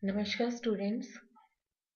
Namaskar students.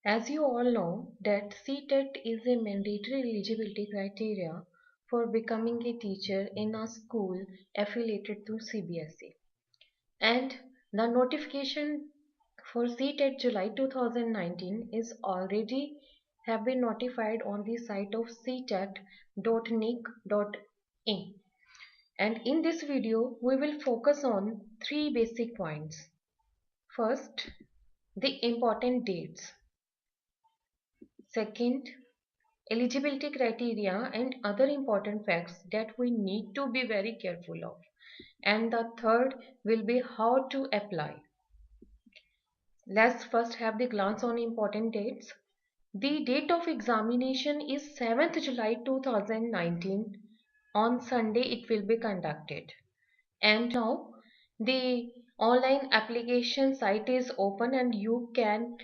As you all know that CTET is a mandatory eligibility criteria for becoming a teacher in a school affiliated to CBSE. And the notification for CTET July 2019 is already have been notified on the site of ctet.nic.in. And in this video we will focus on three basic points. First, the important dates. Second, eligibility criteria and other important facts that we need to be very careful of. And the third will be how to apply. Let's first have the glance on important dates. The date of examination is 7th July 2019. On Sunday it will be conducted. And now the online application site is open and you can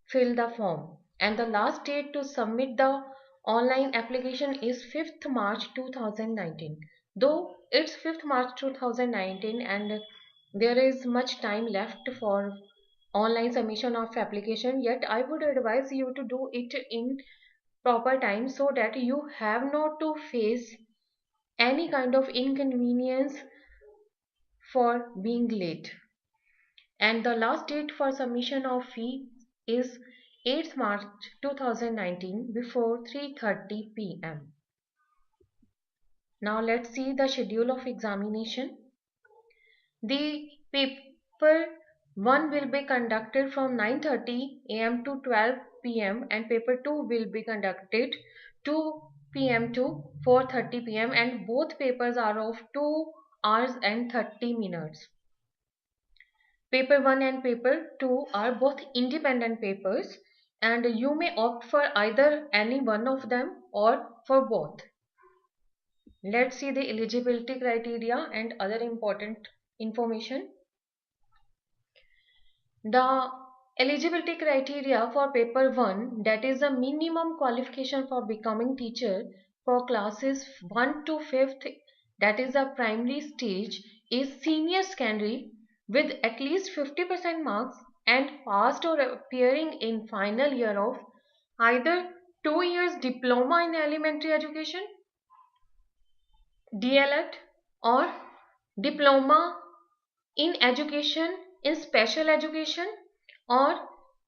fill the form, and the last date to submit the online application is 5th March 2019. Though it's 5th March 2019 and there is much time left for online submission of application, yet I would advise you to do it in proper time so that you have not to face any kind of inconvenience for being late. And the last date for submission of fee is 8th March 2019 before 3:30 p.m. Now let's see the schedule of examination. The paper 1 will be conducted from 9:30 a.m. to 12 p.m. and paper 2 will be conducted 2 p.m. to 4:30 p.m. and both papers are of 2 hours and 30 minutes. Paper 1 and paper 2 are both independent papers and you may opt for either any one of them or for both. Let's see the eligibility criteria and other important information. The eligibility criteria for paper 1, that is the minimum qualification for becoming teacher for classes 1 to 5th, that is the primary stage, is senior secondary with at least 50% marks and passed or appearing in final year of either 2 years diploma in elementary education, DLED, or diploma in education in special education, or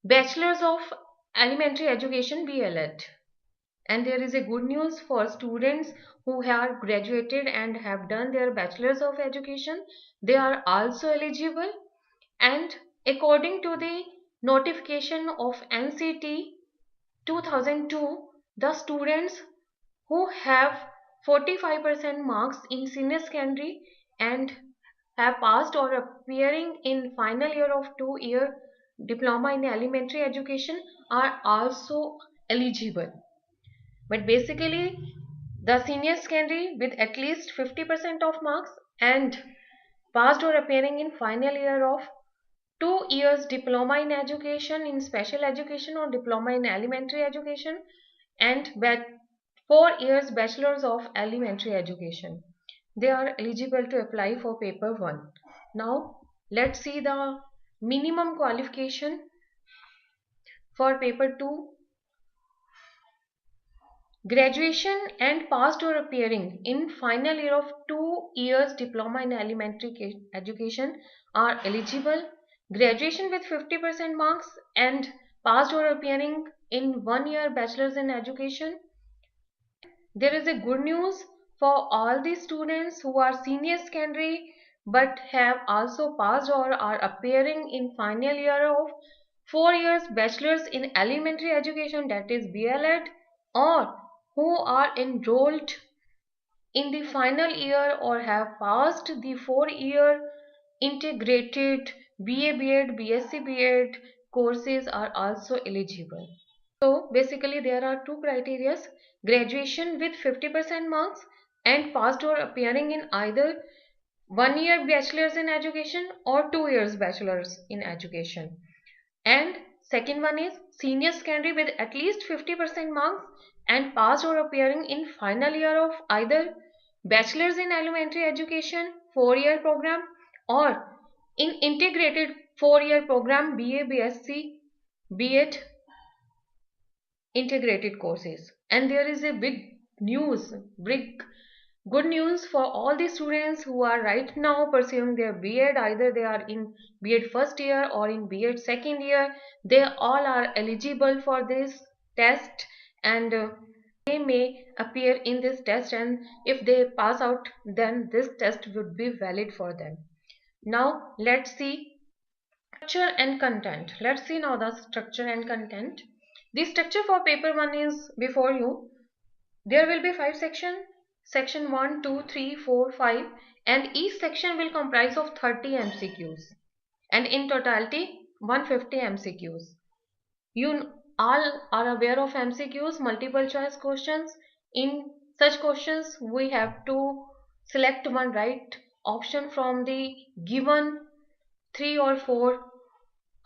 bachelor's of elementary education, BLED. And there is a good news for students who have graduated and have done their bachelor's of education. They are also eligible, and according to the notification of NCT 2002, the students who have 45% marks in senior secondary and have passed or appearing in final year of 2-year diploma in elementary education are also eligible. But basically the senior secondary with at least 50% of marks and passed or appearing in final year of 2 years diploma in education in special education or diploma in elementary education and 4 years bachelor's of elementary education, they are eligible to apply for paper 1. Now let's see the minimum qualification for paper 2. Graduation and passed or appearing in final year of 2 years diploma in elementary education are eligible. Graduation with 50% marks and passed or appearing in 1 year bachelor's in education. There is a good news for all the students who are senior secondary but have also passed or are appearing in final year of 4 years bachelor's in elementary education, that is BLED, or who are enrolled in the final year or have passed the 4-year integrated BA B.Ed, BSc B.Ed courses are also eligible. So basically there are two criteria: graduation with 50% marks and passed or appearing in either 1 year bachelor's in education or 2 years bachelor's in education. And second one is senior secondary with at least 50% marks and passed or appearing in final year of either bachelor's in elementary education 4-year program or in integrated 4-year program, BA, BSc, B.Ed integrated courses. And there is a big good news for all the students who are right now pursuing their B.Ed. Either they are in B.Ed first year or in B.Ed second year. They all are eligible for this test, and they may appear in this test, and if they pass out, then this test would be valid for them. Now let's see structure and content. Let's see now the structure and content. The structure for paper 1 is before you. There will be 5 sections. Section 1, 2, 3, 4, 5, and each section will comprise of 30 MCQs, and in totality 150 MCQs. You all are aware of MCQs, multiple choice questions. In such questions, we have to select one right option from the given 3 or 4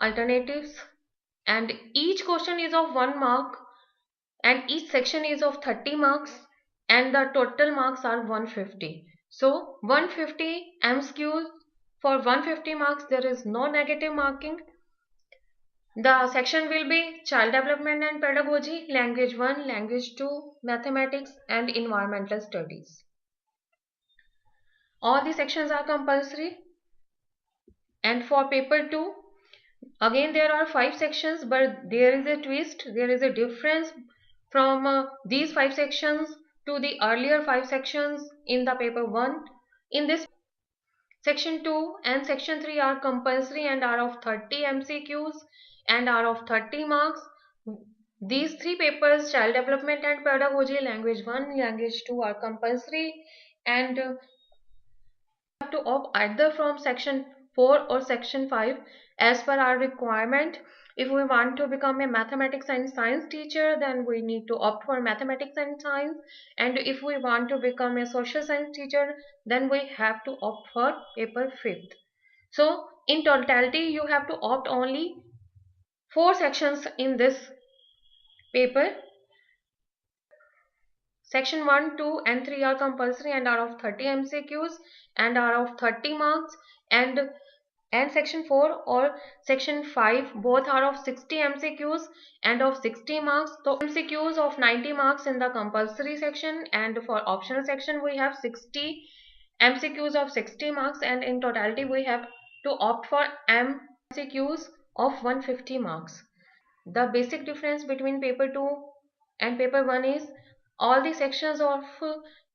alternatives, and each question is of 1 mark, and each section is of 30 marks, and the total marks are 150. So 150 MCQs for 150 marks. There is no negative marking. The section will be child development and pedagogy, language 1, language 2, mathematics, and environmental studies. All the sections are compulsory. And for paper 2, again there are 5 sections, but there is a twist. There is a difference from these 5 sections to the earlier 5 sections in the paper 1. In this, section 2 and section 3 are compulsory and are of 30 MCQs and are of 30 marks. These 3 papers, child development and pedagogy, language 1, language 2, are compulsory, and have to opt either from section 4 or section 5 as per our requirement. If we want to become a mathematics and science teacher, then we need to opt for mathematics and science, and if we want to become a social science teacher, then we have to opt for paper 5th. So in totality you have to opt only 4 sections in this paper. Section 1, 2 and 3 are compulsory and are of 30 MCQs and are of 30 marks, and section 4 or section 5 both are of 60 MCQs and of 60 marks. So MCQs of 90 marks in the compulsory section, and for optional section we have 60 MCQs of 60 marks, and in totality we have to opt for MCQs of 150 marks. The basic difference between paper 2 and paper 1 is all the sections of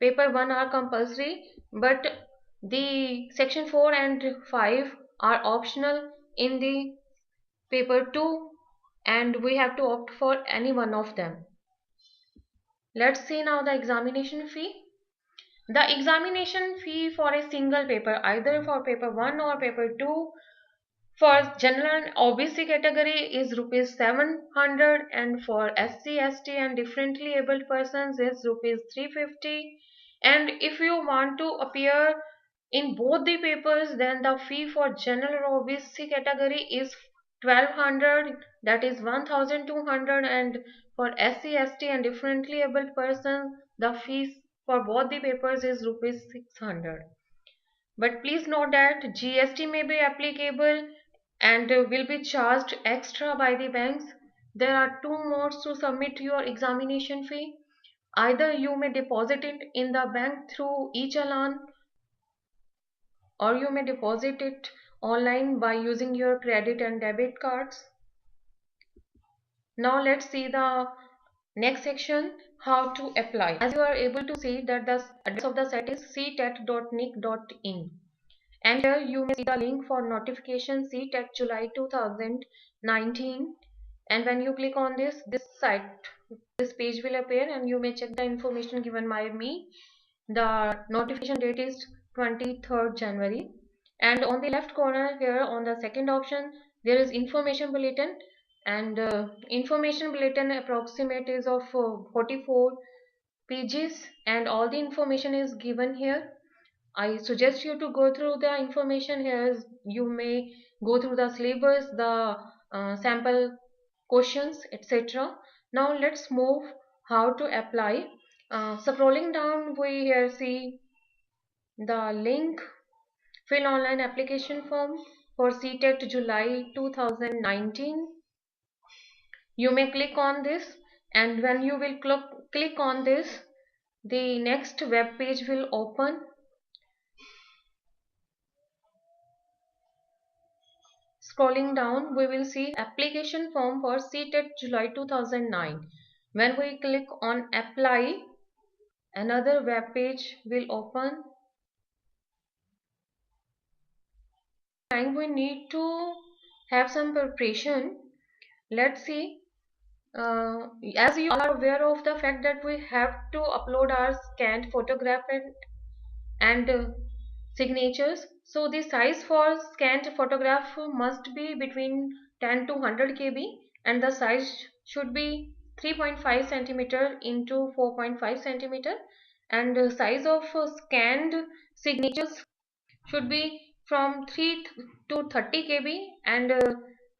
paper 1 are compulsory, but the section 4 and 5 are optional in the paper 2, and we have to opt for any one of them. Let's see now the examination fee. The examination fee for a single paper, either for paper 1 or paper 2, for general and OBC category is rupees 700, and for SC, ST and differently abled persons is rupees 350. And if you want to appear in both the papers, then the fee for general or OBC category is 1200, that is 1200, and for SC, ST and differently abled persons, the fees for both the papers is rupees 600. But please note that GST may be applicable and will be charged extra by the banks. There are 2 modes to submit your examination fee. Either you may deposit it in the bank through e-challan, or you may deposit it online by using your credit and debit cards. Now let's see the next section, how to apply. As you are able to see that the address of the site is ctet.nic.in. And here you may see the link for notification CTET July 2019, and when you click on this page will appear, and you may check the information given by me. The notification date is 23rd January, and on the left corner here on the second option there is information bulletin, and information bulletin approximate is of 44 pages, and all the information is given here. I suggest you to go through the information here. You may go through the syllabus, the sample questions, etc. Now let's move how to apply. Scrolling down, we here see the link, fill online application form. for CTET July 2019. You may click on this, and when you will click on this, the next web page will open. Scrolling down, we will see application form for CTET July 2009. When we click on apply, another web page will open. And we need to have some preparation. Let's see. As you are aware of the fact that we have to upload our scanned photograph and signatures. So the size for scanned photograph must be between 10 to 100 KB, and the size should be 3.5 centimeter into 4.5 centimeter, and the size of scanned signatures should be from 3 to 30 KB, and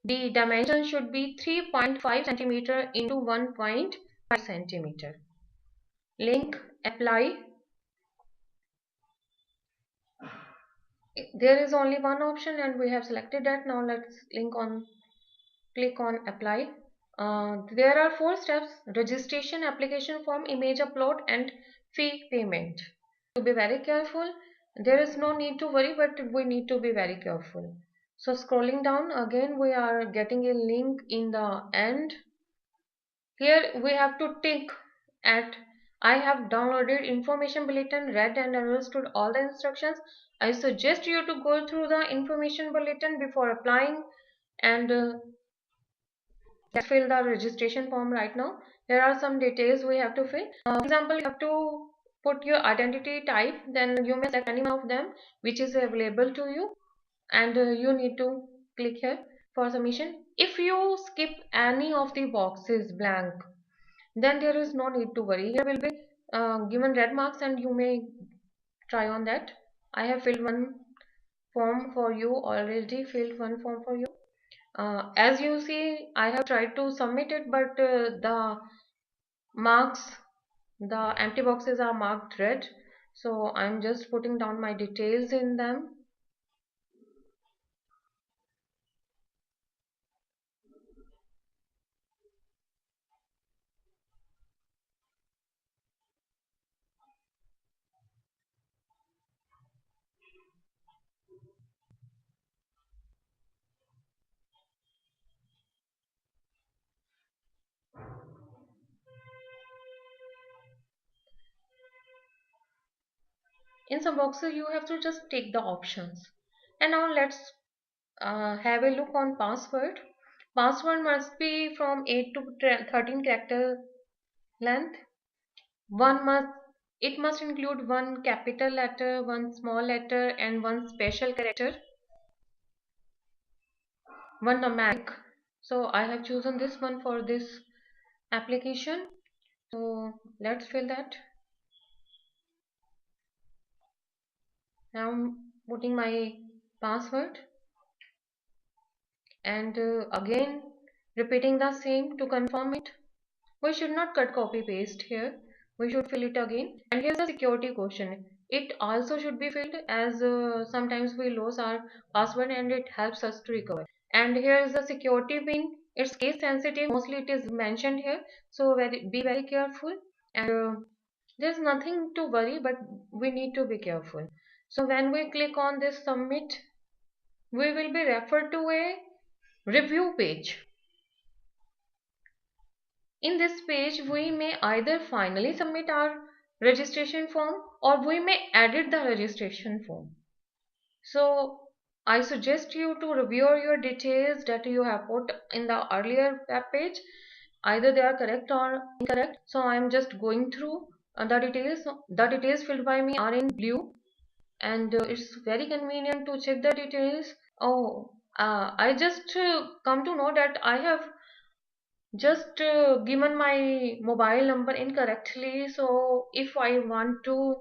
the dimension should be 3.5 centimeter into 1.5 centimeter. Link apply. There is only one option and we have selected that. Now let's click on apply. There are 4 steps: registration, application form, image upload, and fee payment. To be very careful, there is no need to worry, but we need to be very careful. So scrolling down again, we are getting a link in the end. Here we have to tick at I have downloaded information bulletin, read and understood all the instructions. I suggest you to go through the information bulletin before applying, and let's fill the registration form right now. There are some details we have to fill. For example, you have to put your identity type, then you may select any one of them which is available to you, and you need to click here for submission. If you skip any of the boxes blank, then there is no need to worry. Here will be given red marks and you may try on that. I have filled one form for you, already filled one form for you. As you see, I have tried to submit it, but the marks, the empty boxes are marked red. So I'm just putting down my details in them. In some boxes you have to just take the options. And now let's have a look on password. Password must be from 8 to 13 character length. It must include one capital letter, one small letter, and one special character, one numeric. So I have chosen this one for this application. So let's fill that. Now I'm putting my password, and again repeating the same to confirm it. We should not cut copy paste here. We should fill it again. And here's a security question. It also should be filled, as sometimes we lose our password and it helps us to recover. And here's the security pin. It's case sensitive. Mostly it is mentioned here. So be very careful. And there's nothing to worry, but we need to be careful. So when we click on this submit, we will be referred to a review page. In this page, we may either finally submit our registration form or we may edit the registration form. So I suggest you to review your details that you have put in the earlier web page. Either they are correct or incorrect. So I am just going through the details. The details filled by me are in blue, and it's very convenient to check the details. Oh, I just come to know that I have just given my mobile number incorrectly. So if I want to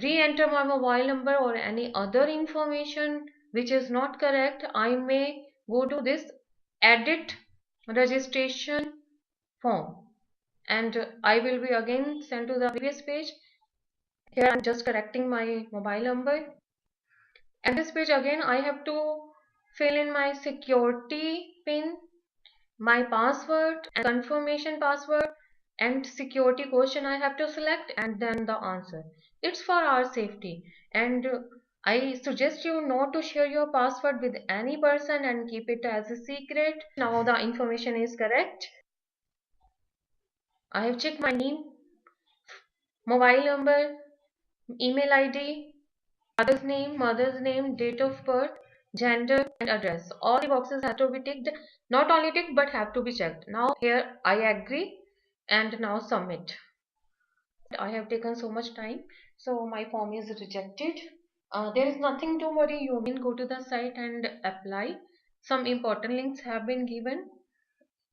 re-enter my mobile number or any other information which is not correct, I may go to this edit registration form, and I will be again sent to the previous page. Here I'm just correcting my mobile number. At this page again I have to fill in my security pin, my password and confirmation password, and security question I have to select, and then the answer. It's for our safety, and I suggest you not to share your password with any person and keep it as a secret. Now the information is correct. I have checked my name, mobile number, email ID, mother's name, date of birth, gender, and address. All the boxes have to be ticked. Not only ticked, but have to be checked. Now here I agree, and now submit. I have taken so much time, so my form is rejected. There is nothing to worry. You can go to the site and apply. Some important links have been given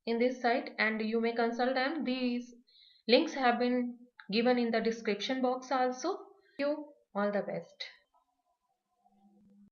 in this site, and you may consult them. These links have been given in the description box also. Thank you. All the best.